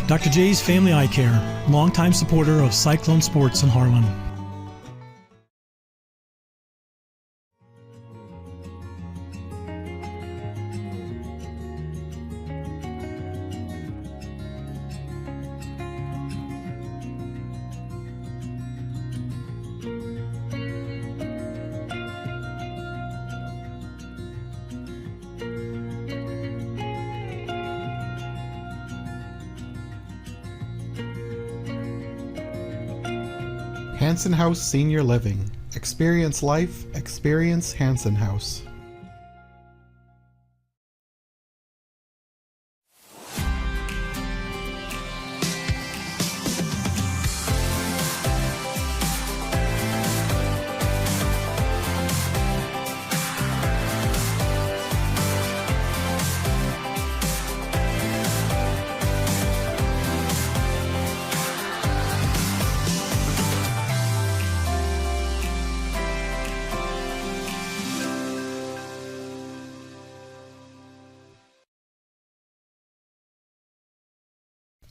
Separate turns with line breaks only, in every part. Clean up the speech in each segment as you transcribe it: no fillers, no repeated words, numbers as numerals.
Dr. J's Family Eye Care, longtime supporter of Cyclone Sports in Harlan.
Hanson House Senior Living. Experience life, experience Hanson House.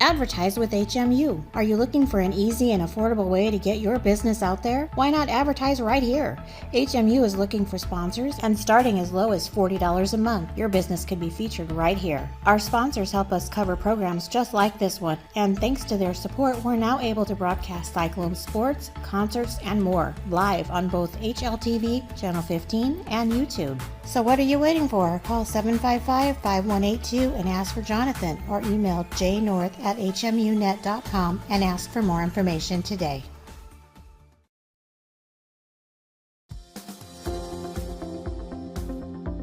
Advertise with HMU. Are you looking for an easy and affordable way to get your business out there? Why not advertise right here? HMU is looking for sponsors, and starting as low as $40 a month, your business could be featured right here. Our sponsors help us cover programs just like this one, and thanks to their support, we're now able to broadcast Cyclone Sports, concerts, and more live on both HLTV, Channel 15, and YouTube. So what are you waiting for? Call 755-5182 and ask for Jonathan, or email jnorth@hmunet.com and ask for more information today.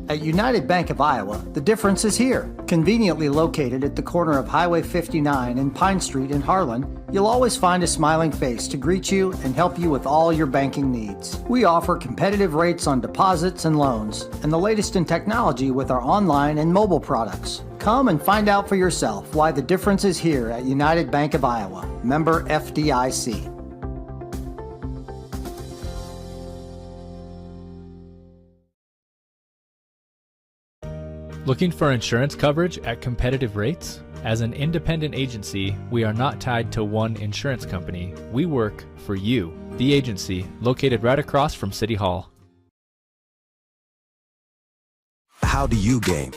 At United Bank of Iowa, the difference is here. Conveniently located at the corner of Highway 59 and Pine Street in Harlan, you'll always find a smiling face to greet you and help you with all your banking needs. We offer competitive rates on deposits and loans, and the latest in technology with our online and mobile products. Come and find out for yourself why the difference is here at United Bank of Iowa. Member FDIC.
Looking for insurance coverage at competitive rates? As an independent agency, we are not tied to one insurance company. We work for you, the agency, located right across from City Hall.
How do you game?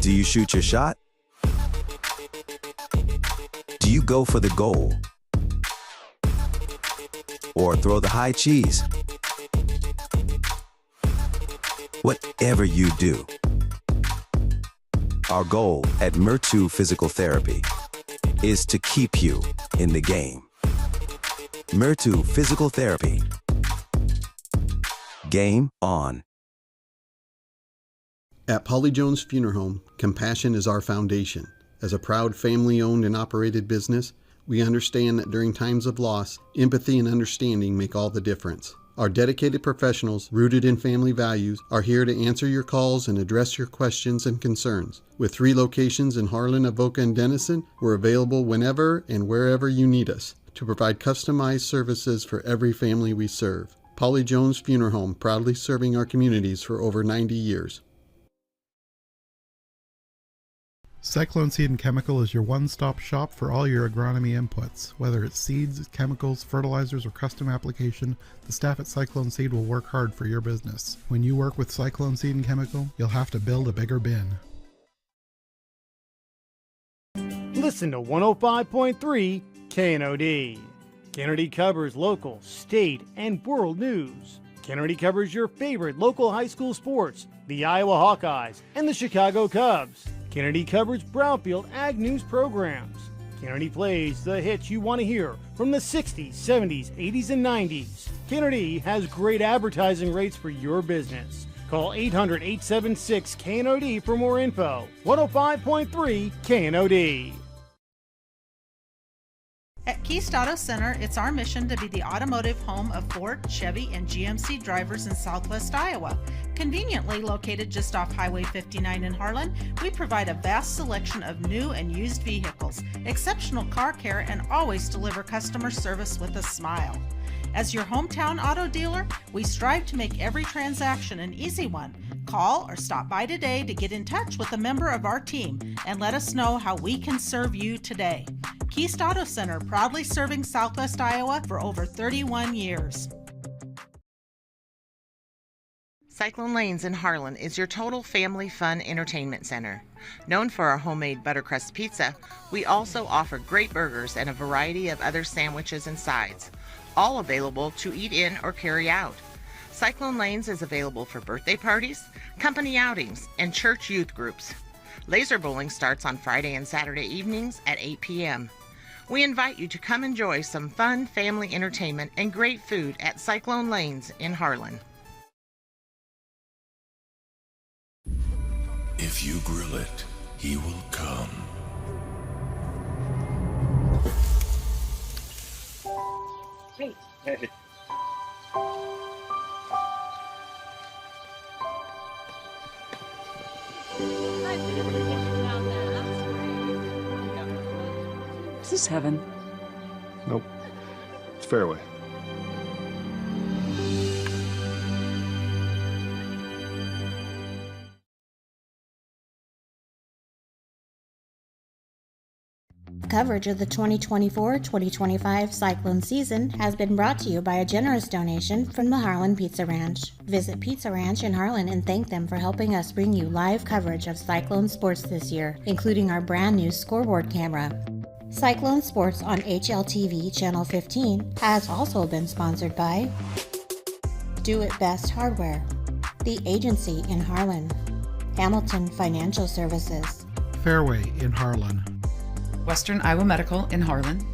Do you shoot your shot? Do you go for the goal? Or throw the high cheese? Whatever you do, our goal at Mertu Physical Therapy is to keep you in the game. Mertu Physical Therapy. Game on.
At Polly Jones Funeral Home, compassion is our foundation. As a proud family-owned and operated business, we understand that during times of loss, empathy and understanding make all the difference. Our dedicated professionals, rooted in family values, are here to answer your calls and address your questions and concerns. With 3 locations in Harlan, Avoca, and Denison, we're available whenever and wherever you need us to provide customized services for every family we serve. Polly Jones Funeral Home, proudly serving our communities for over 90 years.
Cyclone Seed and Chemical is your one-stop shop for all your agronomy inputs. Whether it's seeds, chemicals, fertilizers, or custom application, the staff at Cyclone Seed will work hard for your business. When you work with Cyclone Seed and Chemical, you'll have to build a bigger bin.
Listen to 105.3 KNOD. KNOD covers local, state, and world news. KNOD covers your favorite local high school sports, the Iowa Hawkeyes and the Chicago Cubs. KNOD covers Brownfield Ag News programs. KNOD plays the hits you want to hear from the 60s, 70s, 80s, and 90s. KNOD has great advertising rates for your business. Call 800-876-KNOD for more info. 105.3 KNOD.
At Keist Auto Center, it's our mission to be the automotive home of Ford, Chevy, and GMC drivers in Southwest Iowa. Conveniently located just off Highway 59 in Harlan, we provide a vast selection of new and used vehicles, exceptional car care, and always deliver customer service with a smile. As your hometown auto dealer, we strive to make every transaction an easy one. Call or stop by today to get in touch with a member of our team and let us know how we can serve you today. Keist Auto Center, proudly serving Southwest Iowa for over 31 years.
Cyclone Lanes in Harlan is your total family fun entertainment center. Known for our homemade buttercrust pizza, we also offer great burgers and a variety of other sandwiches and sides, all available to eat in or carry out. Cyclone Lanes is available for birthday parties, company outings, and church youth groups. Laser bowling starts on Friday and Saturday evenings at 8 p.m. We invite you to come enjoy some fun family entertainment and great food at Cyclone Lanes in Harlan.
If you grill it, he will come.
Great.
Hey.
Is this heaven?
Nope. It's fairway.
Coverage of the 2024-2025 cyclone season has been brought to you by a generous donation from the Harlan Pizza Ranch. Visit Pizza Ranch in Harlan and thank them for helping us bring you live coverage of Cyclone sports this year, including our brand new scoreboard camera. Cyclone Sports on HLTV Channel 15 has also been sponsored by Do It Best Hardware, The Agency in Harlan, Hamilton Financial Services,
Fairway in Harlan,
Western Iowa Medical in Harlan,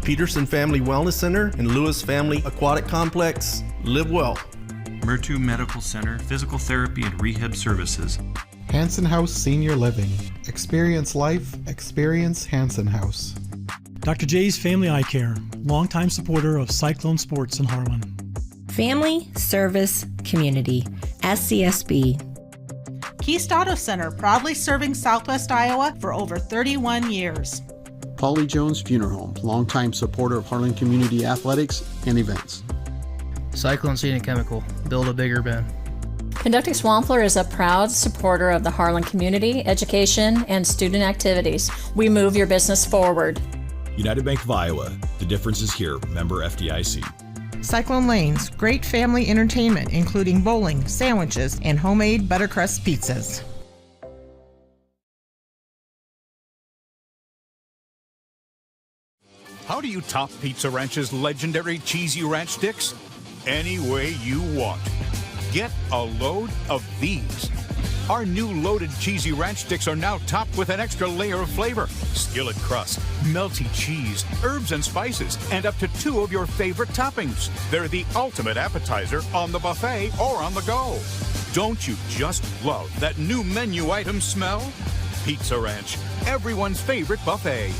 Peterson Family Wellness Center and Lewis Family Aquatic Complex. Live well.
Murtu Medical Center, Physical Therapy and Rehab Services.
Hanson House Senior Living. Experience life, experience Hanson House.
Dr. J's Family Eye Care, longtime supporter of Cyclone Sports in Harlan.
Family Service Community, SCSB.
Keist Auto Center, proudly serving Southwest Iowa for over 31 years.
Polly Jones Funeral Home, longtime supporter of Harlan Community Athletics and events.
Cyclone Seed and Chemical, build a bigger bin.
Conducting Swampler is a proud supporter of the Harlan community, education, and student activities. We move your business forward.
United Bank of Iowa, the difference is here, member FDIC.
Cyclone Lanes, great family entertainment, including bowling, sandwiches, and homemade buttercrust pizzas.
How do you top Pizza Ranch's legendary cheesy ranch sticks? Any way you want. Get a load of these. Our new loaded cheesy ranch sticks are now topped with an extra layer of flavor, skillet crust, melty cheese, herbs and spices, and up to 2 of your favorite toppings. They're the ultimate appetizer on the buffet or on the go. Don't you just love that new menu item smell? Pizza Ranch, everyone's favorite buffet.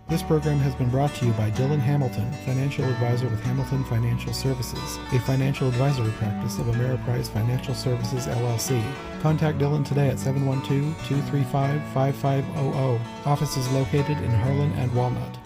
This program has been brought to you by Dylan Hamilton, financial advisor with Hamilton Financial Services, a financial advisory practice of Ameriprise Financial Services, LLC. Contact Dylan today at 712-235-5500. Office is located in Harlan and Walnut.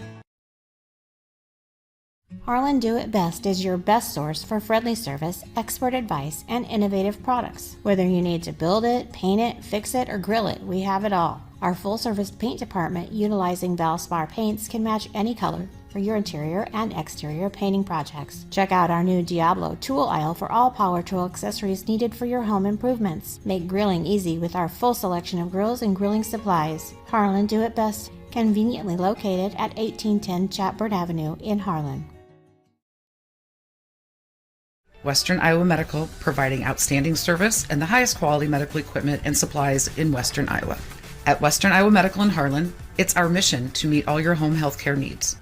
Harlan Do It Best is your best source for friendly service, expert advice, and innovative products. Whether you need to build it, paint it, fix it, or grill it, we have it all. Our full-service paint department, utilizing Valspar paints, can match any color for your interior and exterior painting projects. Check out our new Diablo tool aisle for all power tool accessories needed for your home improvements. Make grilling easy with our full selection of grills and grilling supplies. Harlan Do It Best, conveniently located at 1810 Chatburn Avenue in Harlan.
Western Iowa Medical, providing outstanding service and the highest quality medical equipment and supplies in Western Iowa. At Western Iowa Medical in Harlan, it's our mission to meet all your home health care needs.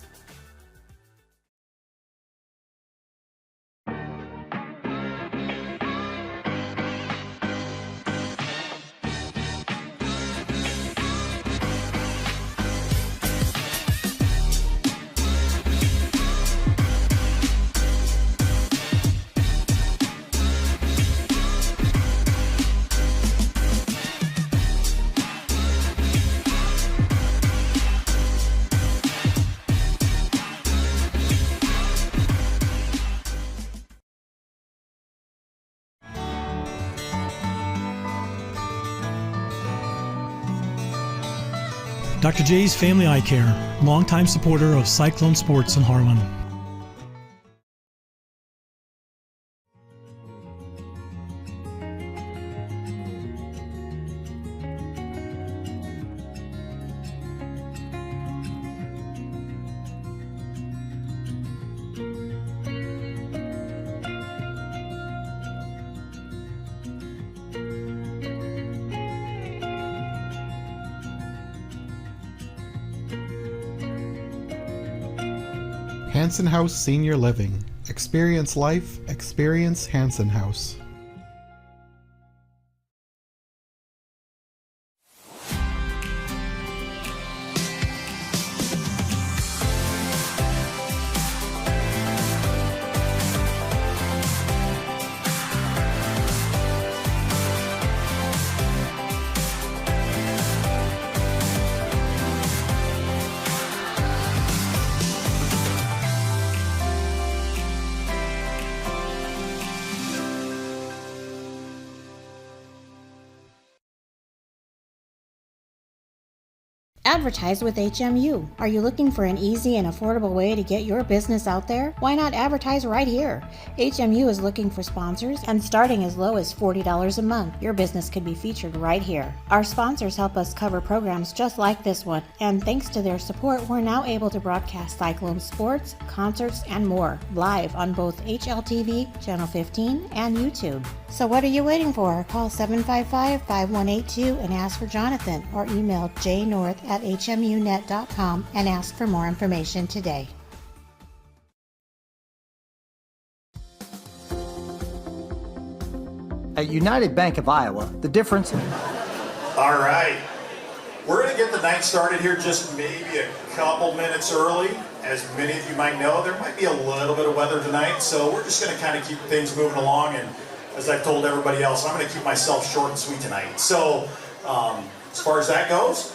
Dr. J's Family Eye Care, longtime supporter of Cyclone Sports in Harlan.
Hanson House Senior Living. Experience life, experience Hanson House.
Advertise with HMU. Are you looking for an easy and affordable way to get your business out there? Why not advertise right here? HMU is looking for sponsors, and starting as low as $40 a month, your business could be featured right here. Our sponsors help us cover programs just like this one, and thanks to their support, we're now able to broadcast Cyclone sports, concerts, and more live on both HLTV, Channel 15, and YouTube. So what are you waiting for? Call 755-5182 and ask for Jonathan, or email jnorth@hmunet.com and ask for more information today.
At United Bank of Iowa, the difference...
All right. We're going to get the night started here just maybe a couple minutes early. As many of you might know, there might be a little bit of weather tonight, so we're just going to kind of keep things moving along. And as I've told everybody else, I'm going to keep myself short and sweet tonight. So as far as that goes,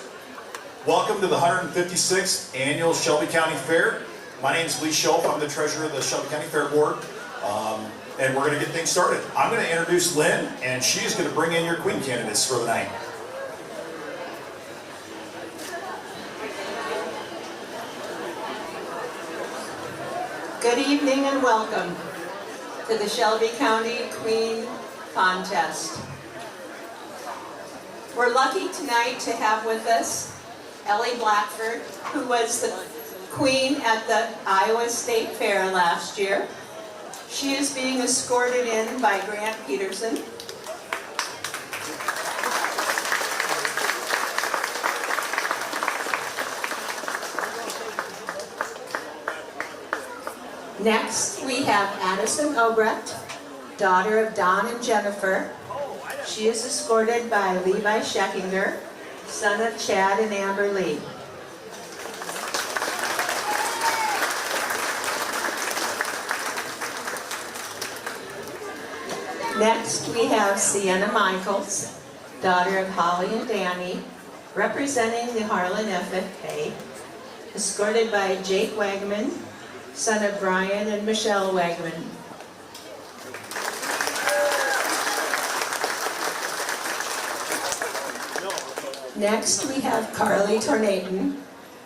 welcome to the 156th Annual Shelby County Fair. My name is Lee Schultz. I'm the treasurer of the Shelby County Fair Board. And we're going to get things started. I'm going to introduce Lynn, and she's going to bring in your queen candidates for the night.
Good evening and welcome to the Shelby County Queen Contest. We're lucky tonight to have with us Ellie Blackford, who was the queen at the Iowa State Fair last year. She is being escorted in by Grant Peterson. Next, we have Addison Obrecht, daughter of Don and Jennifer. She is escorted by Levi Scheckinger, son of Chad and Amber Lee. Next, we have Sienna Michaels, daughter of Holly and Danny, representing the Harlan FFA, escorted by Jake Wegman, son of Brian and Michelle Wegman. Next, we have Carly Tornaton,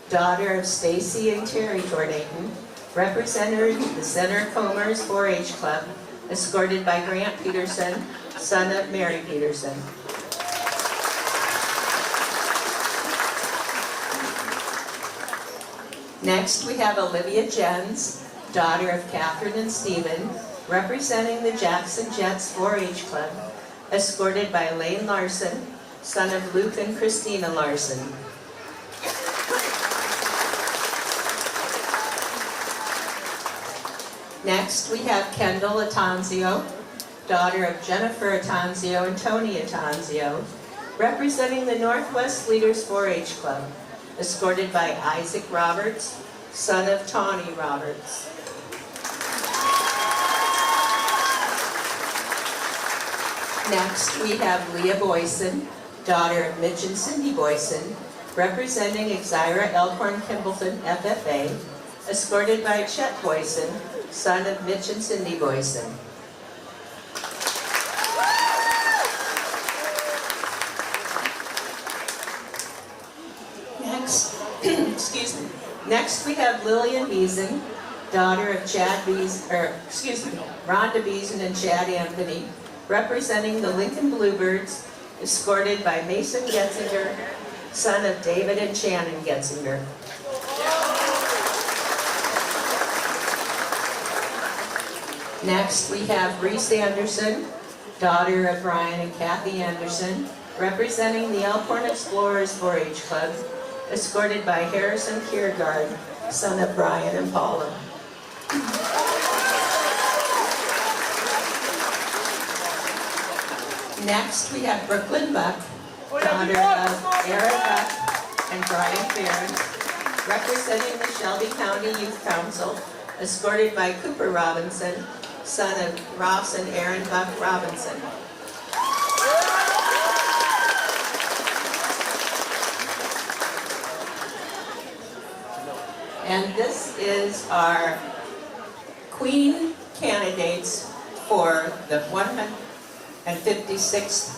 daughter of Stacy and Terry Tornaton, representing the Center Comers 4-H Club, escorted by Grant Peterson, son of Mary Peterson. Next, we have Olivia Jens, daughter of Catherine and Stephen, representing the Jackson Jets 4-H Club, escorted by Lane Larson, son of Luke and Christina Larson. Next, we have Kendall Atanzio, daughter of Jennifer Atanzio and Tony Atanzio, representing the Northwest Leaders 4-H Club, escorted by Isaac Roberts, son of Tawny Roberts. Next, we have Leah Boyson, daughter of Mitch and Cindy Boyson, representing Exira Elkhorn Kimbleton FFA, escorted by Chet Boyson, son of Mitch and Cindy Boyson. Next, Next, we have Lillian Beeson, daughter of Rhonda Beeson and Chad Anthony, representing the Lincoln Bluebirds, escorted by Mason Getzinger, son of David and Shannon Getzinger. Next, we have Reese Anderson, daughter of Brian and Kathy Anderson, representing the Elkhorn Explorers 4-H Club, escorted by Harrison Kiergaard, son of Brian and Paula. Next, we have Brooklyn Buck, daughter of Aaron Buck and Brian Barron, representing the Shelby County Youth Council, escorted by Cooper Robinson, son of Ross and Aaron Buck Robinson. And this is our Queen candidates for the 156th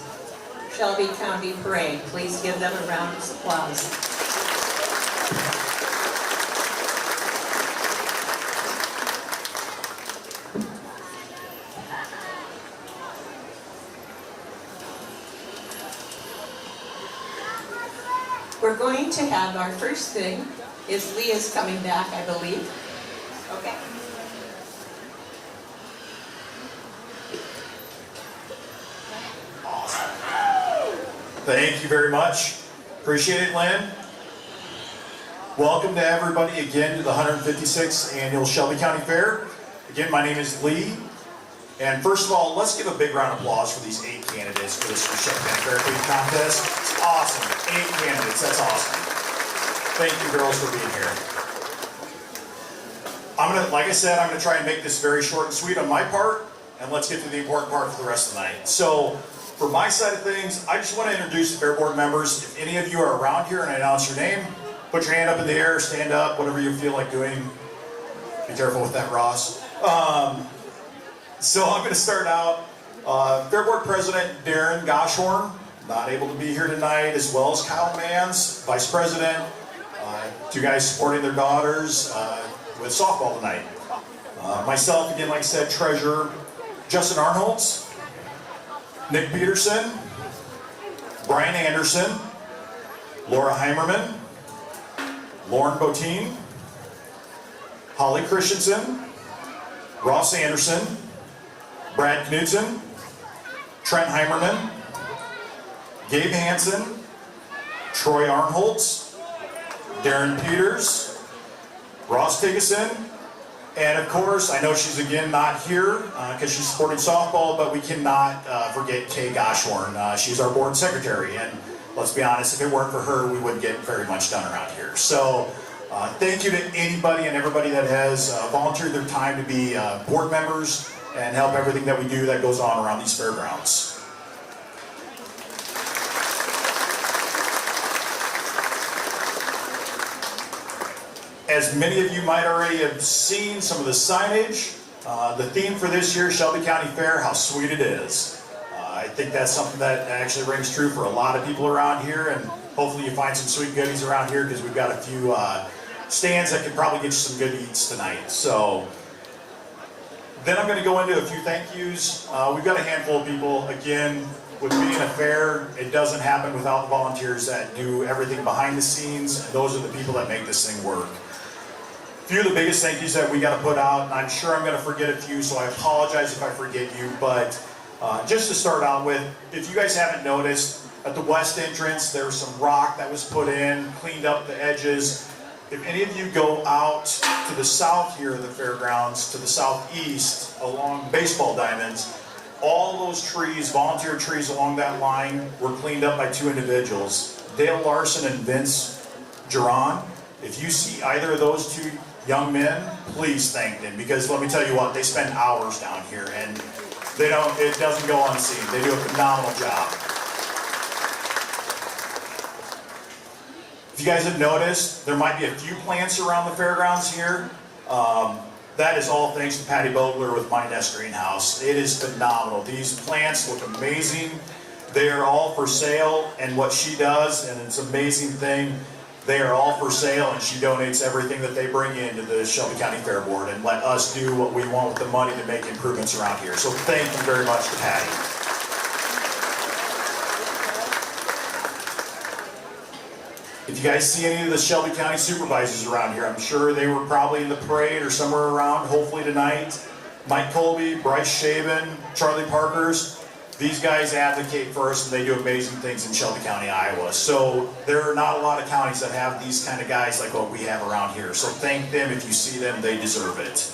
Shelby County Parade. Please give them a round of applause. We're going to have our first thing is Leah's coming back, I believe. Okay.
Awesome. Thank you very much. Appreciate it, Lynn. Welcome to everybody again to the 156th Annual Shelby County Fair. Again, my name is Lee. And first of all, let's give a big round of applause for these 8 candidates for this Shelby County Fair Queen contest. It's awesome. 8 candidates, that's awesome. Thank you, girls, for being here. Like I said, I'm gonna try and make this very short and sweet on my part, and let's get to the important part for the rest of the night. So, for my side of things, I just want to introduce the Fair Board members. If any of you are around here and I announce your name, put your hand up in the air, stand up, whatever you feel like doing. Be careful with that, Ross. So I'm going to start out. Fair Board President Darren Goshorn, not able to be here tonight, as well as Kyle Mans, Vice President. 2 guys supporting their daughters with softball tonight. Myself, again, like I said, Treasurer Justin Arnholtz, Nick Peterson, Brian Anderson, Laura Heimerman, Lauren Botine, Holly Christensen, Ross Anderson, Brad Knudsen, Trent Heimerman, Gabe Hansen, Troy Arnholtz, Darren Peters, Ross Tigeson, and of course, I know she's again not here because she's supporting softball, but we cannot forget Kay Goshorn. She's our board secretary, and let's be honest, if it weren't for her, we wouldn't get very much done around here. So thank you to anybody and everybody that has volunteered their time to be board members and help everything that we do that goes on around these fairgrounds. As many of you might already have seen some of the signage, the theme for this year, Shelby County Fair, how sweet it is. I think that's something that actually rings true for a lot of people around here, and hopefully you find some sweet goodies around here because we've got a few stands that can probably get you some good eats tonight. So then I'm going to go into a few thank yous. We've got a handful of people. Again, with being a fair, it doesn't happen without the volunteers that do everything behind the scenes, and those are the people that make this thing work. A few of the biggest thank yous that we got to put out, and I'm sure I'm going to forget a few, so I apologize if I forget you, but just to start out with, if you guys haven't noticed, at the west entrance, there was some rock that was put in, cleaned up the edges. If any of you go out to the south here of the fairgrounds, to the southeast, along baseball diamonds, all those trees, volunteer trees along that line, were cleaned up by 2 individuals, Dale Larson and Vince Geron. If you see either of those 2 young men, please thank them, because let me tell you what, they spend hours down here, and it doesn't go unseen. They do a phenomenal job. If you guys have noticed, there might be a few plants around the fairgrounds here. That is all thanks to Patty Bogler with My Nest Greenhouse. It is phenomenal. These plants look amazing. They are all for sale, and what she does, and it's an amazing thing, They are all for sale, and she donates everything that they bring in to the Shelby County Fair Board and let us do what we want with the money to make improvements around here. So thank you very much to Patty. If you guys see any of the Shelby County supervisors around here, I'm sure they were probably in the parade or somewhere around, hopefully tonight. Mike Colby, Bryce Shaven, Charlie Parkers, these guys advocate for us and they do amazing things in Shelby County, Iowa. So there are not a lot of counties that have these kind of guys like what we have around here. So thank them. If you see them, they deserve it.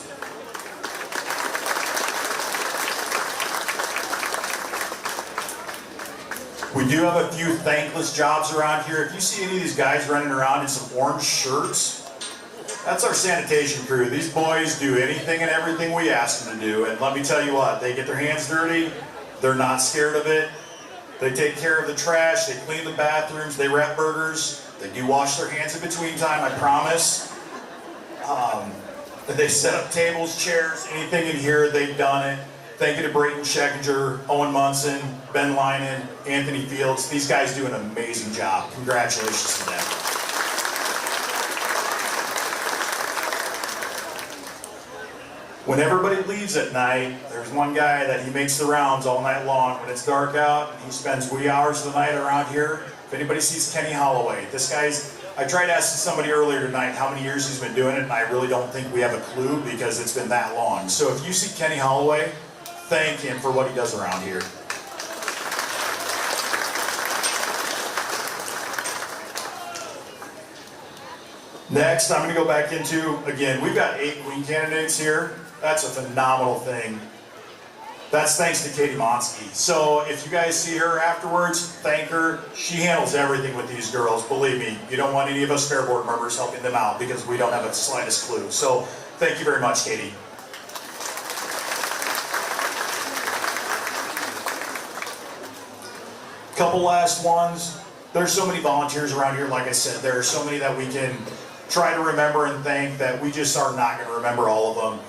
We do have a few thankless jobs around here. If you see any of these guys running around in some orange shirts, that's our sanitation crew. These boys do anything and everything we ask them to do. And let me tell you what, they get their hands dirty. They're not scared of it. They take care of the trash. They clean the bathrooms. They wrap burgers. They do wash their hands in between time, I promise. They set up tables, chairs, anything in here, they've done it. Thank you to Brayton Scheckinger, Owen Munson, Ben Linen, Anthony Fields. These guys do an amazing job. Congratulations to them. When everybody leaves at night, there's one guy that he makes the rounds all night long. When it's dark out, and he spends wee hours of the night around here. If anybody sees Kenny Holloway, this guy's, I tried asking somebody earlier tonight how many years he's been doing it, and I really don't think we have a clue because it's been that long. So if you see Kenny Holloway, thank him for what he does around here. Next, I'm going to go back into, again, we've got 8 queen candidates here. That's a phenomenal thing. That's thanks to Katie Monsky. So if you guys see her afterwards, thank her. She handles everything with these girls. Believe me, you don't want any of us Fair Board members helping them out because we don't have the slightest clue. So thank you very much, Katie. Couple last ones. There's so many volunteers around here, like I said, there are so many that we can try to remember and thank that we just are not going to remember all of them.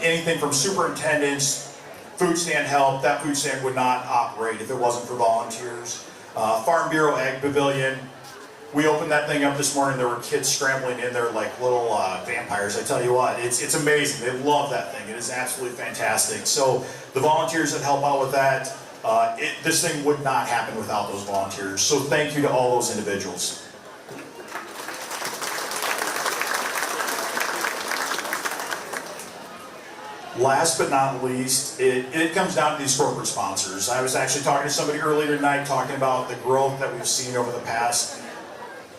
Anything from superintendents, food stand help, that food stand would not operate if it wasn't for volunteers. Farm Bureau Egg Pavilion, we opened that thing up this morning, there were kids scrambling in there like little vampires. I tell you what, it's amazing. They love that thing. It is absolutely fantastic. So the volunteers that help out with that, this thing would not happen without those volunteers. So thank you to all those individuals. Last but not least, it comes down to these corporate sponsors. I was actually talking to somebody earlier tonight talking about the growth that we've seen over the past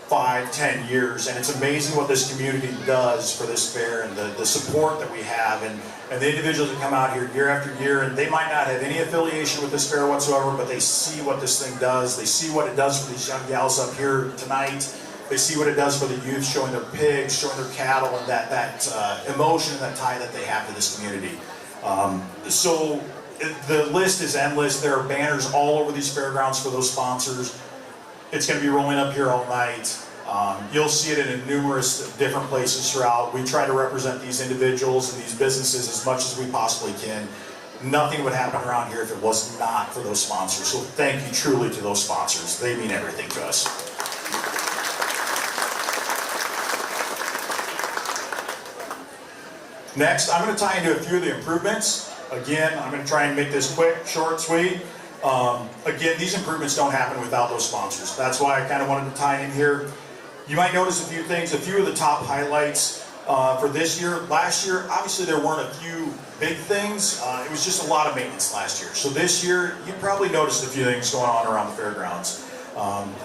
5-10 years, and it's amazing what this community does for this fair and the support that we have and the individuals that come out here year after year, and they might not have any affiliation with this fair whatsoever, but they see what this thing does. They see what it does for these young gals up here tonight. They see what it does for the youth, showing their pigs, showing their cattle, and that emotion and that tie that they have to this community. So the list is endless. There are banners all over these fairgrounds for those sponsors. It's going to be rolling up here all night. You'll see it in numerous different places throughout. We try to represent these individuals and these businesses as much as we possibly can. Nothing would happen around here if it was not for those sponsors. So thank you truly to those sponsors. They mean everything to us. Next, I'm going to tie into a few of the improvements. Again, I'm going to try and make this quick, short, sweet. Again, these improvements don't happen without those sponsors. That's why I kind of wanted to tie in here. You might notice a few things, a few of the top highlights for this year. Last year, obviously there weren't a few big things. It was just a lot of maintenance last year. So this year, you probably noticed a few things going on around the fairgrounds.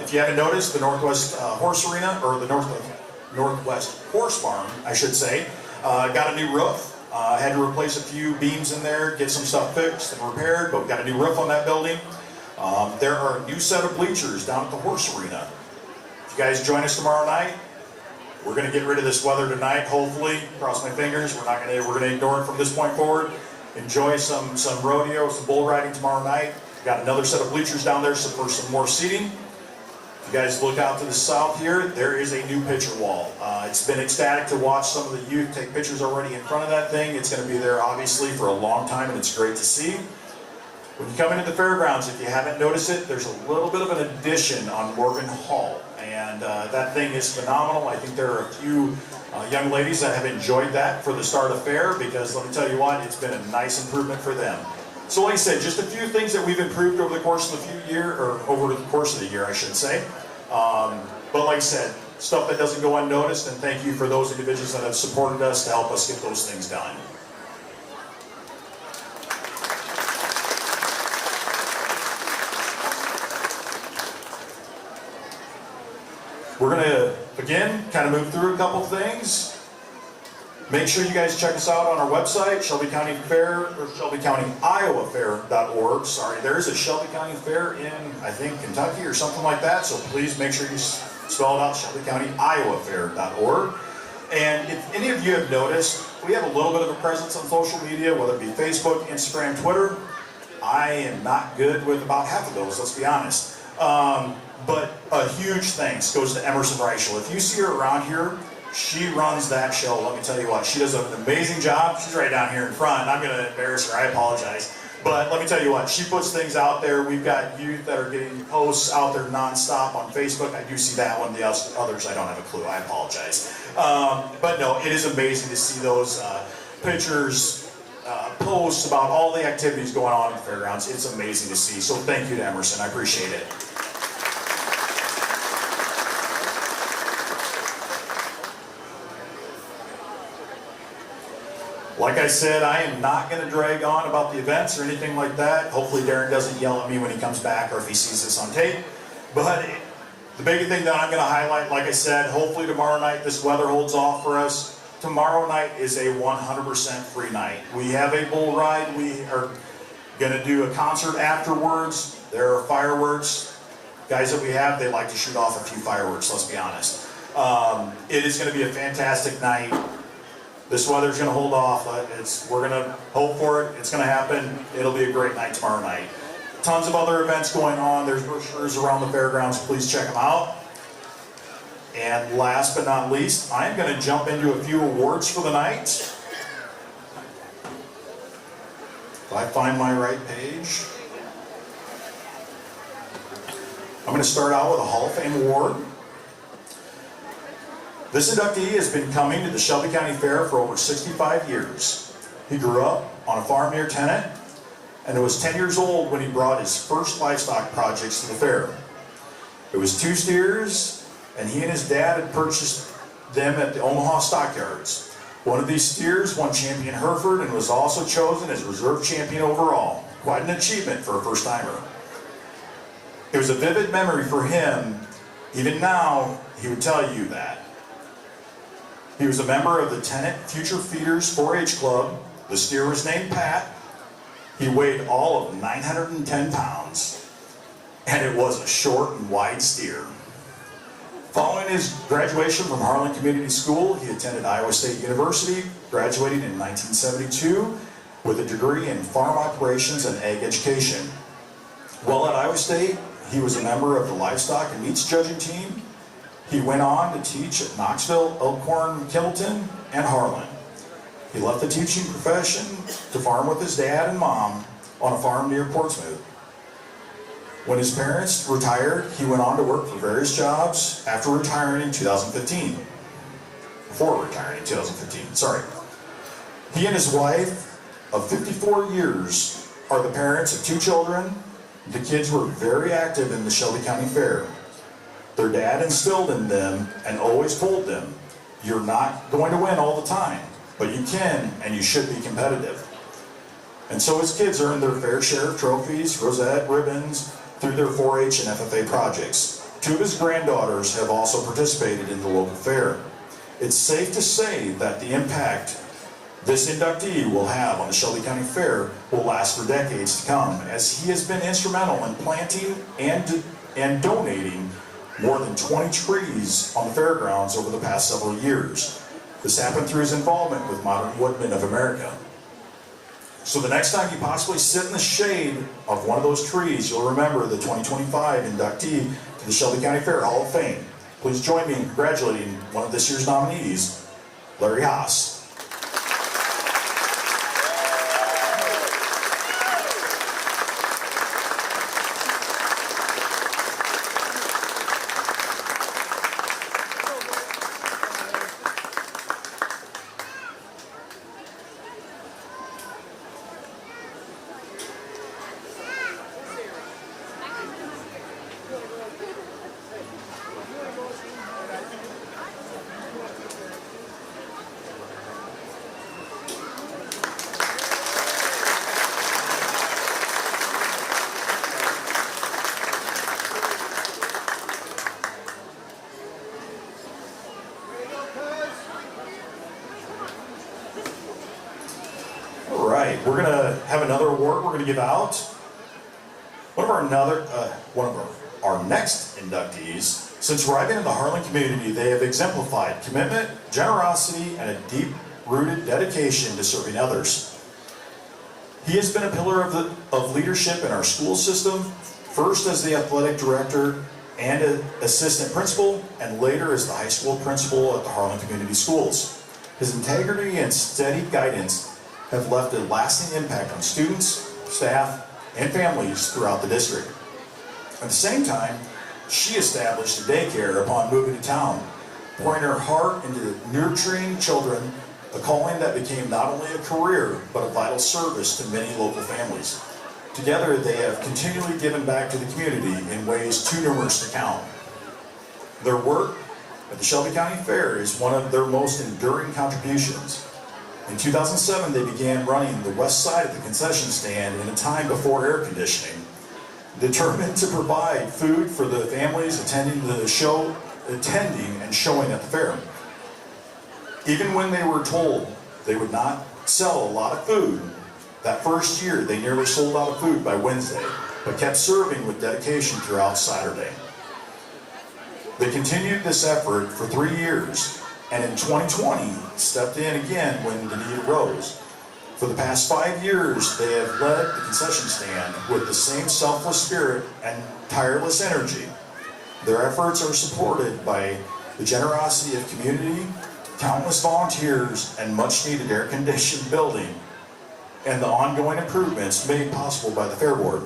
If you haven't noticed, the Northwest Horse Arena, or the Northwest Horse Farm, I should say, got a new roof. Had to replace a few beams in there, get some stuff fixed and repaired, but we got a new roof on that building. There are a new set of bleachers down at the horse arena. If you guys join us tomorrow night, we're going to get rid of this weather tonight, hopefully. Cross my fingers. We're going to ignore it from this point forward. Enjoy some rodeo, some bull riding tomorrow night. Got another set of bleachers down there for some more seating. If you guys look out to the south here, there is a new picture wall. It's been ecstatic to watch some of the youth take pictures already in front of that thing. It's going to be there obviously for a long time, and it's great to see. When you come into the fairgrounds, if you haven't noticed it, there's a little bit of an addition on Morgan Hall, and that thing is phenomenal. I think there are a few young ladies that have enjoyed that for the start of fair, because let me tell you what, it's been a nice improvement for them. So like I said, just a few things that we've improved over the course of the year, I should say. But like I said, stuff that doesn't go unnoticed, and thank you for those individuals that have supported us to help us get those things done. We're going to, again, kind of move through a couple things. Make sure you guys check us out on our website, Shelby County Fair, or ShelbyCountyIowaFair.org. Sorry, there is a Shelby County Fair in, I think, Kentucky or something like that, so please make sure you spell it out, ShelbyCountyIowaFair.org. And if any of you have noticed, we have a little bit of a presence on social media, whether it be Facebook, Instagram, Twitter. I am not good with about half of those, let's be honest. But a huge thanks goes to Emerson Reichel. If you see her around here, she runs that show. Let me tell you what, she does an amazing job. She's right down here in front. I'm going to embarrass her, I apologize. But let me tell you what, she puts things out there. We've got youth that are getting posts out there nonstop on Facebook. I do see that one. The others, I don't have a clue. I apologize. But no, it is amazing to see those pictures, posts about all the activities going on in the fairgrounds. It's amazing to see. So thank you to Emerson. I appreciate it. Like I said, I am not going to drag on about the events or anything like that. Hopefully Darren doesn't yell at me when he comes back or if he sees this on tape. But the big thing that I'm going to highlight, like I said, hopefully tomorrow night this weather holds off for us. Tomorrow night is a 100% free night. We have a bull ride. We are going to do a concert afterwards. There are fireworks. Guys that we have, they like to shoot off a few fireworks, let's be honest. It is going to be a fantastic night. This weather's going to hold off. We're going to hope for it. It's going to happen. It'll be a great night tomorrow night. Tons of other events going on. There's brochures around the fairgrounds. Please check them out. And last but not least, I'm going to jump into a few awards for the night. If I find my right page. I'm going to start out with a Hall of Fame award. This inductee has been coming to the Shelby County Fair for over 65 years. He grew up on a farm near Tennant and was 10 years old when he brought his first livestock projects to the fair. It was 2 steers, and he and his dad had purchased them at the Omaha Stockyards. One of these steers won Champion Hereford and was also chosen as reserve champion overall. Quite an achievement for a first-timer. It was a vivid memory for him. Even now, he would tell you that. He was a member of the Tennant Future Feeders 4-H Club. The steer was named Pat. He weighed all of 910 pounds, and it was a short and wide steer. Following his graduation from Harlan Community School, he attended Iowa State University, graduating in 1972 with a degree in farm operations and ag education. While at Iowa State, he was a member of the livestock and meats judging team. He went on to teach at Knoxville, Elkhorn, Kimballton, and Harlan. He left the teaching profession to farm with his dad and mom on a farm near Portsmouth. When his parents retired, he went on to work for various jobs after retiring in 2015. Before retiring in 2015, sorry. He and his wife of 54 years are the parents of 2 children. The kids were very active in the Shelby County Fair. Their dad instilled in them and always told them, you're not going to win all the time, but you can and you should be competitive. And so his kids earned their fair share of trophies, rosette, ribbons, through their 4-H and FFA projects. 2 of his granddaughters have also participated in the local fair. It's safe to say that the impact this inductee will have on the Shelby County Fair will last for decades to come, as he has been instrumental in planting and donating more than 20 trees on the fairgrounds over the past several years. This happened through his involvement with Modern Woodmen of America. So the next time you possibly sit in the shade of one of those trees, you'll remember the 2025 inductee to the Shelby County Fair Hall of Fame. Please join me in congratulating one of this year's nominees, Larry Haas. give out one of our next inductees. Since arriving in the Harlan community, they have exemplified commitment, generosity, and a deep-rooted dedication to serving others. He has been a pillar of leadership in our school system, first as the athletic director and an assistant principal, and later as the high school principal at the Harlan Community Schools. His integrity and steady guidance have left a lasting impact on students, staff, and families throughout the district. At the same time, she established a daycare upon moving to town, pouring her heart into nurturing children, a calling that became not only a career, but a vital service to many local families. Together, they have continually given back to the community in ways too numerous to count. Their work at the Shelby County Fair is one of their most enduring contributions. In 2007, they began running the west side of the concession stand in a time before air conditioning, determined to provide food for the families attending and showing at the fair. Even when they were told they would not sell a lot of food, that first year they nearly sold out of food by Wednesday, but kept serving with dedication throughout Saturday. They continued this effort for 3 years, and in 2020 stepped in again when the need arose. For the past 5 years, they have led the concession stand with the same selfless spirit and tireless energy. Their efforts are supported by the generosity of community, countless volunteers, and much-needed air-conditioned building, and the ongoing improvements made possible by the Fair Board.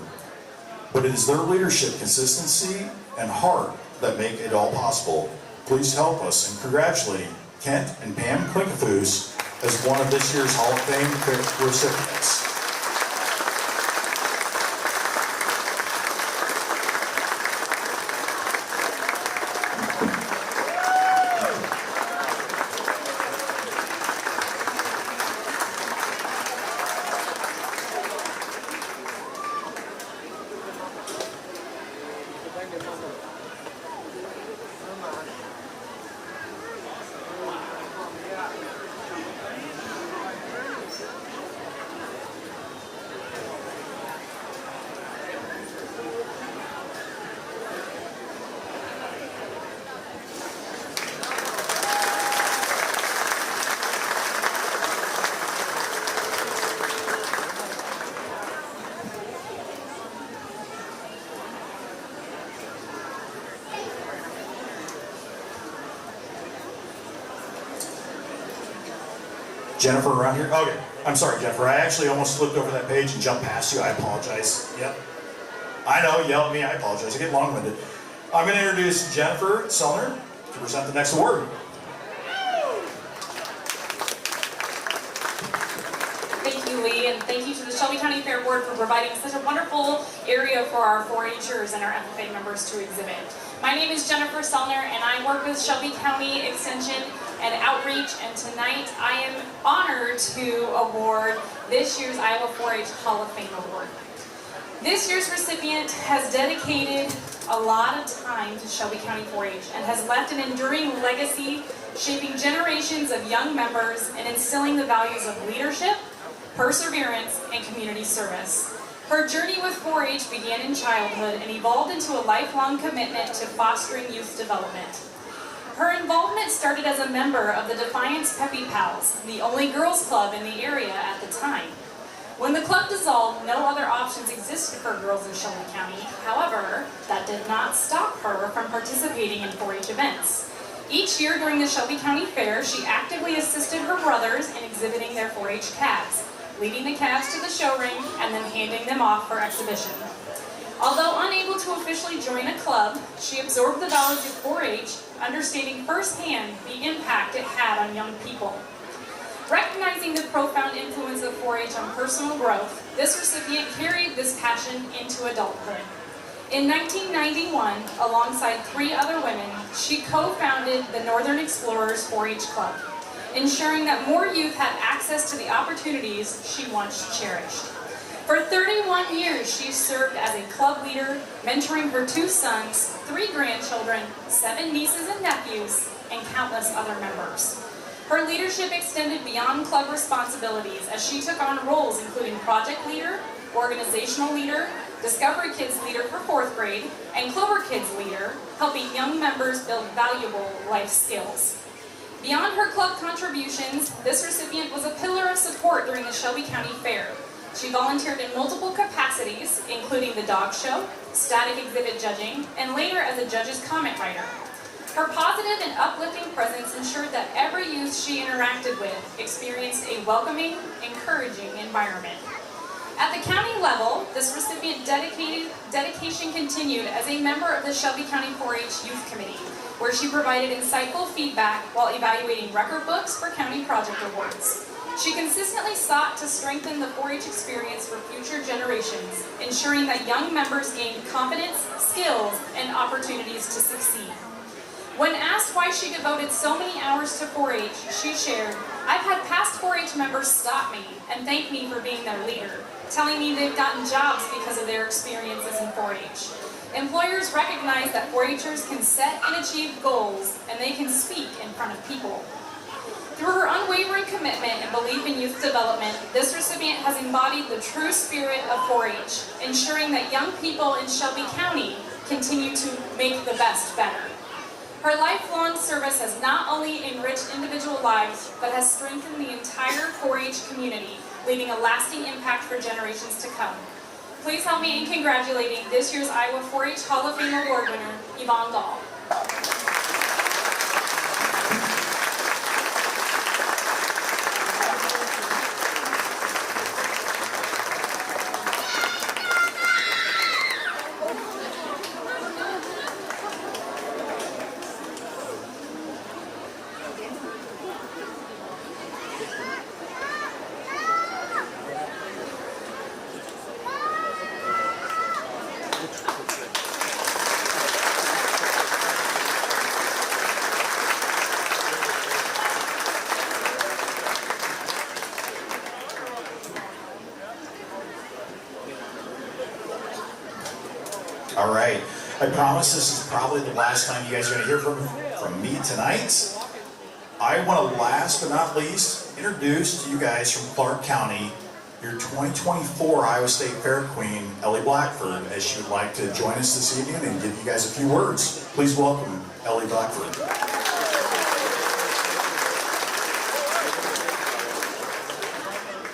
But it is their leadership, consistency, and heart that make it all possible. Please help us in congratulating Kent and Pam Klinkafus as one of this year's Hall of Fame recipients. Jennifer, around here? Okay, I'm sorry, Jennifer. I actually almost flipped over that page and jumped past you. I apologize. Yep. I know, yell at me. I apologize. I get long-winded. I'm going to introduce Jennifer Sellner to present the next award.
Thank you, Lee, and thank you to the Shelby County Fair Board for providing such a wonderful area for our 4-Hers and our FFA members to exhibit. My name is Jennifer Sellner, and I work with Shelby County Extension and Outreach, and tonight I am honored to award this year's Iowa 4-H Hall of Fame Award. This year's recipient has dedicated a lot of time to Shelby County 4-H and has left an enduring legacy, shaping generations of young members and instilling the values of leadership, perseverance, and community service. Her journey with 4-H began in childhood and evolved into a lifelong commitment to fostering youth development. Her involvement started as a member of the Defiance Peppy Pals, the only girls club in the area at the time. When the club dissolved, no other options existed for girls in Shelby County. However, that did not stop her from participating in 4-H events. Each year during the Shelby County Fair, she actively assisted her brothers in exhibiting their 4-H calves, leading the calves to the show ring and then handing them off for exhibition. Although unable to officially join a club, she absorbed the values of 4-H, understanding firsthand the impact it had on young people. Recognizing the profound influence of 4-H on personal growth, this recipient carried this passion into adulthood. In 1991, alongside 3 other women, she co-founded the Northern Explorers 4-H Club, ensuring that more youth had access to the opportunities she once cherished. For 31 years, she served as a club leader, mentoring her 2 sons, 3 grandchildren, 7 nieces and nephews, and countless other members. Her leadership extended beyond club responsibilities as she took on roles including project leader, organizational leader, Discovery Kids leader for 4th grade, and Clover Kids leader, helping young members build valuable life skills. Beyond her club contributions, this recipient was a pillar of support during the Shelby County Fair. She volunteered in multiple capacities, including the dog show, static exhibit judging, and later as a judge's comment writer. Her positive and uplifting presence ensured that every youth she interacted with experienced a welcoming, encouraging environment. At the county level, this recipient dedication continued as a member of the Shelby County 4-H Youth Committee, where she provided insightful feedback while evaluating record books for county project awards. She consistently sought to strengthen the 4-H experience for future generations, ensuring that young members gained confidence, skills, and opportunities to succeed. When asked why she devoted so many hours to 4-H, she shared, "I've had past 4-H members stop me and thank me for being their leader, telling me they've gotten jobs because of their experiences in 4-H. Employers recognize that 4-Hers can set and achieve goals, and they can speak in front of people." Through her unwavering commitment and belief in youth development, this recipient has embodied the true spirit of 4-H, ensuring that young people in Shelby County continue to make the best better. Her lifelong service has not only enriched individual lives, but has strengthened the entire 4-H community, leaving a lasting impact for generations to come. Please help me in congratulating this year's Iowa 4-H Hall of Fame Award winner, Yvonne Dahl.
All right. I promise this is probably the last time you guys are going to hear from me tonight. I want to last but not least introduce to you guys from Clark County your 2024 Iowa State Fair Queen, Ellie Blackford, as she would like to join us this evening and give you guys a few words. Please welcome Ellie Blackford.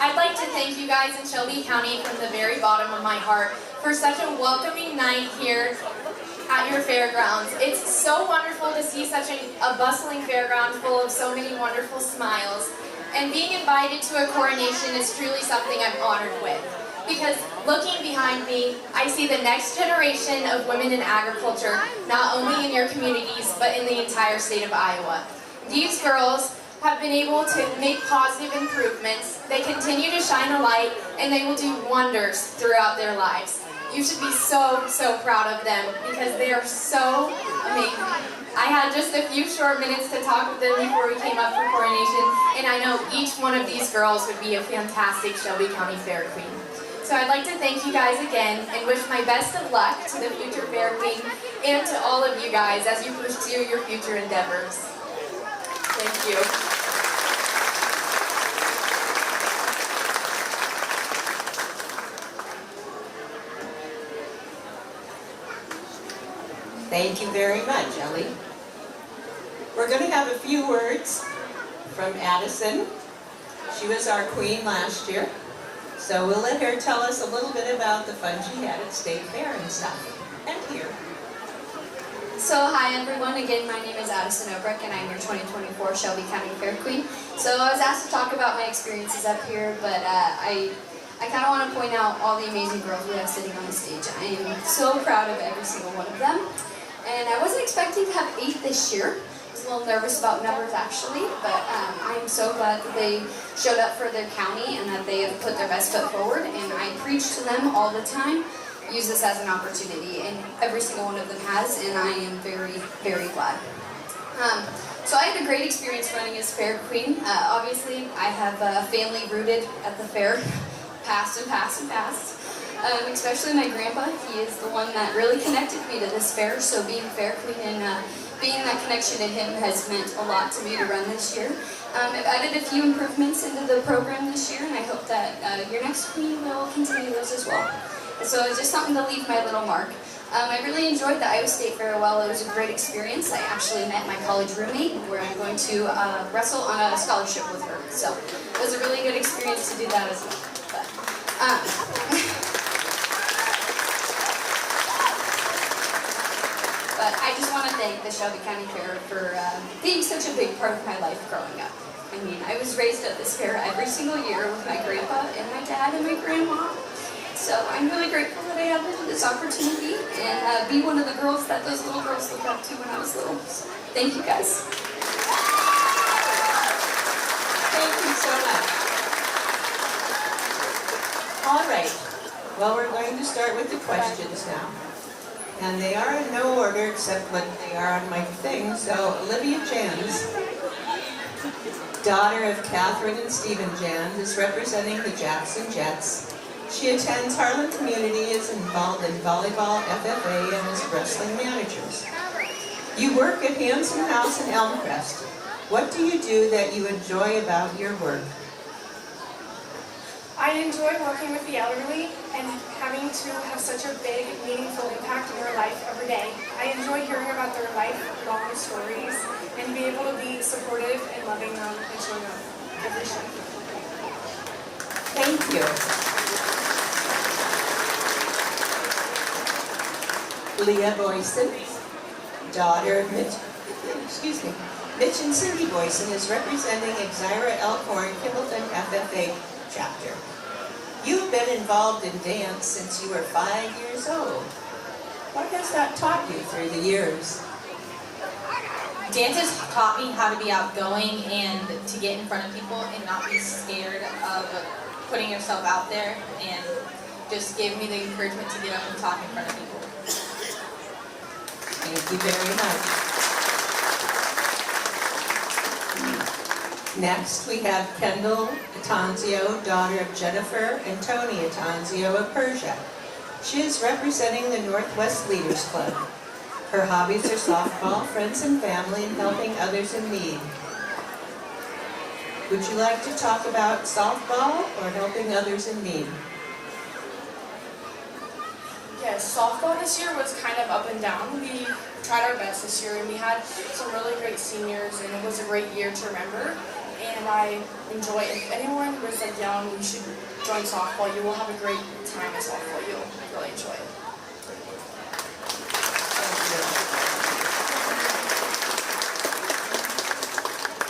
I'd like to thank you guys in Shelby County from the very bottom of my heart for such a welcoming night here at your fairgrounds. It's so wonderful to see such a bustling fairground full of so many wonderful smiles. And being invited to a coronation is truly something I'm honored with. Because looking behind me, I see the next generation of women in agriculture, not only in your communities, but in the entire state of Iowa. These girls have been able to make positive improvements. They continue to shine a light, and they will do wonders throughout their lives. You should be so, so proud of them because they are so amazing. I had just a few short minutes to talk with them before we came up for coronation, and I know each one of these girls would be a fantastic Shelby County Fair Queen. So I'd like to thank you guys again and wish my best of luck to the future Fair Queen and to all of you guys as you pursue your future endeavors. Thank you.
Thank you very much, Ellie. We're going to have a few words from Addison. She was our queen last year, so we'll let her tell us a little bit about the fun she had at State Fair and stuff. And here.
So hi everyone, again my name is Addison Obrick and I'm your 2024 Shelby County Fair Queen. So I was asked to talk about my experiences up here, but I kind of want to point out all the amazing girls we have sitting on the stage. I am so proud of every single one of them. And I wasn't expecting to have 8 this year. I was a little nervous about numbers actually, but I'm so glad that they showed up for their county and that they have put their best foot forward. And I preach to them all the time. Use this as an opportunity, and every single one of them has, and I am very, very glad. So I had a great experience running as Fair Queen. Obviously, I have a family rooted at the fair, past and past and past. especially my grandpa. He is the one that really connected me to this fair, so being fair queen and being that connection to him has meant a lot to me to run this year. I've added a few improvements into the program this year, and I hope that your next queen will continue those as well. So it's just something to leave my little mark. I really enjoyed the Iowa State Fair well. It was a great experience. I actually met my college roommate where I'm going to wrestle on a scholarship with her. So it was a really good experience to do that as well. But I just want to thank the Shelby County Fair for being such a big part of my life growing up. I mean, I was raised at this fair every single year with my grandpa and my dad and my grandma. So I'm really grateful that I have this opportunity and be one of the girls that those little girls looked up to when I was little. So thank you guys.
Thank you so much. All right. Well, we're going to start with the questions now. And they are in no order except what they are on my thing. So Olivia Jans, daughter of Catherine and Stephen Jans, is representing the Jackson Jets. She attends Harlan Community, is involved in volleyball, FFA, and is wrestling managers. You work at Hanson House in Elmcrest. What do you do that you enjoy about your work?
I enjoy working with the elderly and having to have such a big, meaningful impact in their life every day. I enjoy hearing about their lifelong stories and be able to be supportive and loving them and showing them appreciation.
Thank you. Leah Boyson, daughter of Mitch and Cindy Boyson, is representing Exira Elkhorn Kimballton FFA chapter. You have been involved in dance since you were 5 years old. What has that taught you through the years?
Dance has taught me how to be outgoing and to get in front of people and not be scared of putting yourself out there, and just gave me the encouragement to get up and talk in front of people.
Thank you very much. Next, we have Kendall Atanzio, daughter of Jennifer and Tony Atanzio of Persia. She is representing the Northwest Leaders Club. Her hobbies are softball, friends and family, and helping others in need. Would you like to talk about softball or helping others in need?
Yes, softball this year was kind of up and down. We tried our best this year and we had some really great seniors and it was a great year to remember. And I enjoy it. If anyone was like young, you should join softball. You will have a great time at softball. You'll really enjoy it.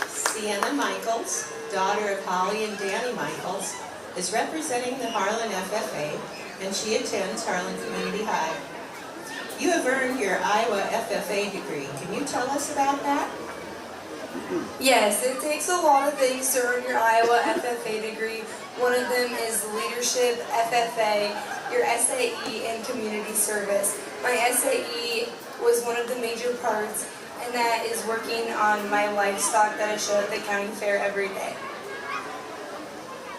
Sienna Michaels, daughter of Holly and Danny Michaels, is representing the Harlan FFA, and she attends Harlan Community High. You have earned your Iowa FFA degree. Can you tell us about that?
Yes, it takes a lot of things to earn your Iowa FFA degree. One of them is leadership, FFA, your SAE, and community service. My SAE was one of the major parts, and that is working on my livestock that I show at the county fair every day.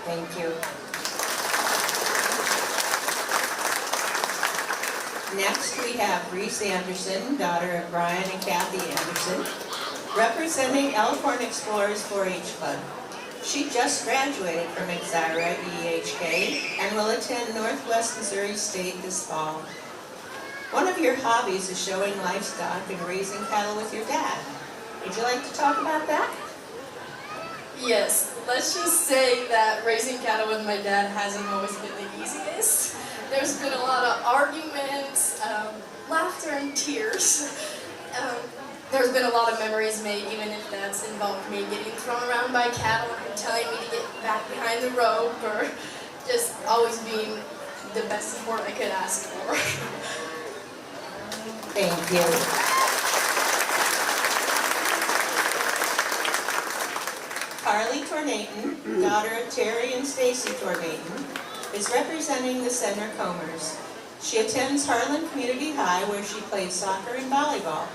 Thank you. Next, we have Reese Anderson, daughter of Brian and Kathy Anderson, representing Elkhorn Explorers 4-H Club. She just graduated from Exira EHK and will attend Northwest Missouri State this fall. One of your hobbies is showing livestock and raising cattle with your dad. Would you like to talk about that?
Yes, let's just say that raising cattle with my dad hasn't always been the easiest. There's been a lot of arguments, laughter and tears. There's been a lot of memories made, even if that's involved me getting thrown around by cattle and telling me to get back behind the rope, or just always being the best support I could ask for.
Thank you. Carly Tornaton, daughter of Terry and Stacy Tornaton, is representing the Center Comers. She attends Harlan Community High, where she plays soccer and volleyball.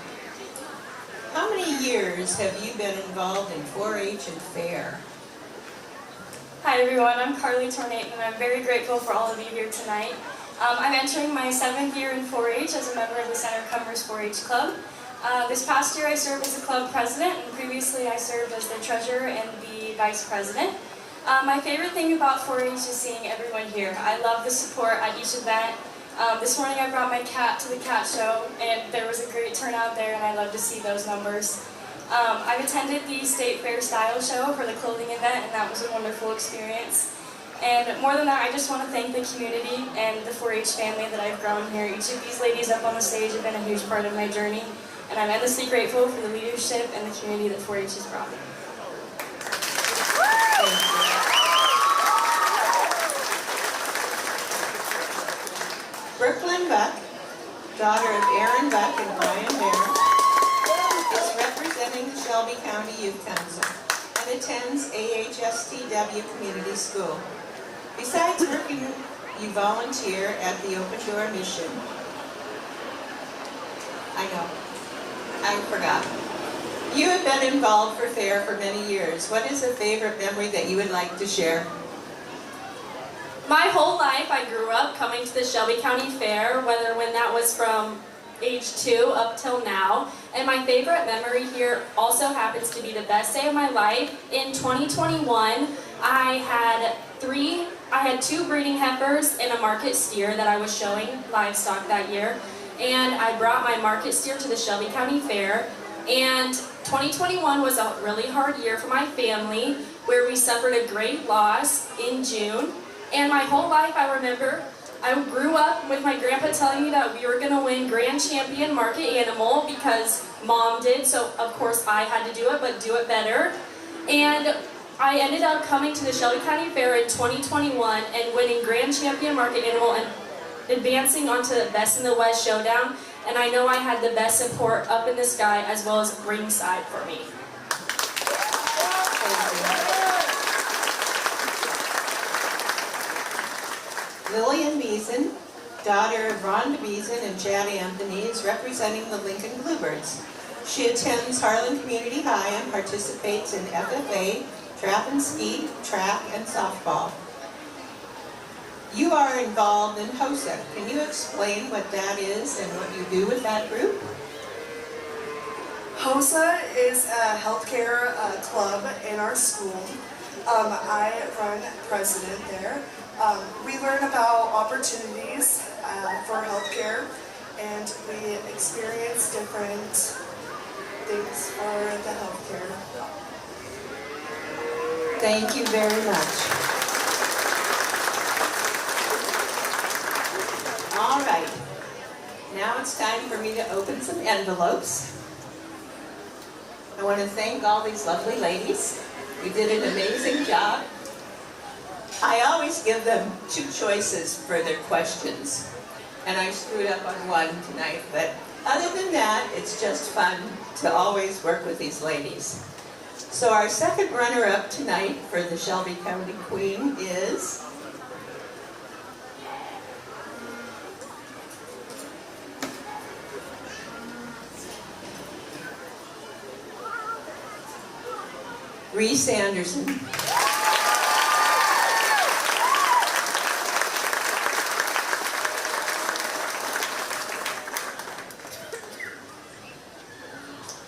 How many years have you been involved in 4-H and fair?
Hi everyone, I'm Carly Tornaton and I'm very grateful for all of you here tonight.
I'm entering my 7th year in 4-H as a member of the Center Comers 4-H Club. This past year I served as a club president, and previously I served as the treasurer and the vice president. My favorite thing about 4-H is seeing everyone here. I love the support at each event. This morning I brought my cat to the cat show, and there was a great turnout there, and I love to see those numbers. I've attended the State Fair Style Show for the clothing event, and that was a wonderful experience. And more than that, I just want to thank the community and the 4-H family that I've grown here. Each of these ladies up on the stage have been a huge part of my journey, and I'm endlessly grateful for the leadership and the community that 4-H has brought me.
Brooklyn Buck, daughter of Aaron Buck and Brian Bear, is representing the Shelby County Youth Council and attends AHSTW Community School. Besides working, you volunteer at the Open Door Mission. I know, I forgot. You have been involved for FAIR for many years. What is a favorite memory that you would like to share?
My whole life I grew up coming to the Shelby County Fair, when that was from age 2 up till now. And my favorite memory here also happens to be the best day of my life. In 2021, I had 2 breeding heifers and a market steer that I was showing livestock that year. And I brought my market steer to the Shelby County Fair. And 2021 was a really hard year for my family, where we suffered a great loss in June. And my whole life I remember, I grew up with my grandpa telling me that we were going to win Grand Champion Market Animal because Mom did, so of course I had to do it, but do it better. And I ended up coming to the Shelby County Fair in 2021 and winning Grand Champion Market Animal and advancing onto the Best in the West Showdown. And I know I had the best support up in the sky as well as ringside for me.
Lillian Beeson, daughter of Rhonda Beeson and Chad Anthony, is representing the Lincoln Bluebirds. She attends Harlan Community High and participates in FFA, trap and skeet, track, and softball. You are involved in HOSA. Can you explain what that is and what you do with that group?
HOSA is a healthcare club in our school. I run president there. We learn about opportunities for healthcare, and we experience different things for the healthcare.
Thank you very much. All right, now it's time for me to open some envelopes. I want to thank all these lovely ladies. You did an amazing job. I always give them 2 choices for their questions, and I screwed up on one tonight, but other than that, it's just fun to always work with these ladies. So our second runner-up tonight for the Shelby County Queen is Reese Anderson.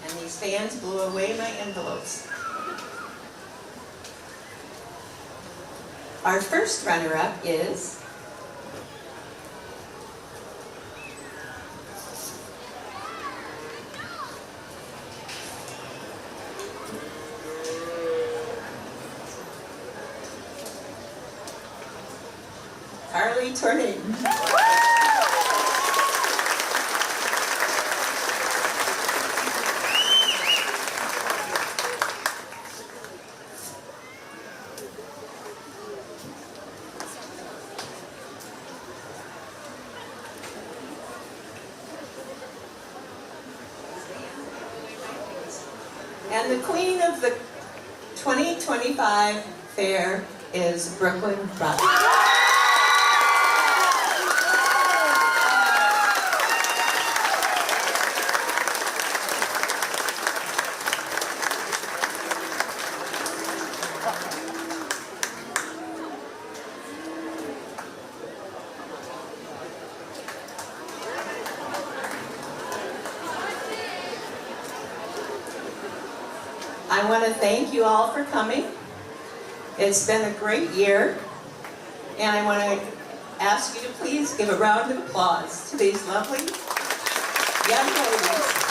And these fans blew away my envelopes. Our first runner-up is Carly Tornin. And the queen of the 2025 fair is Brooklyn Buck. I want to thank you all for coming. It's been a great year, and I want to ask you to please give a round of applause to these lovely young ladies.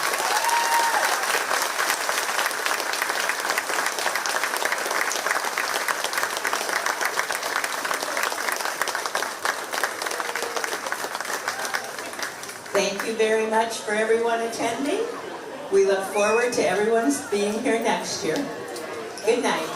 Thank you very much for everyone attending. We look forward to everyone's being here next year. Good night.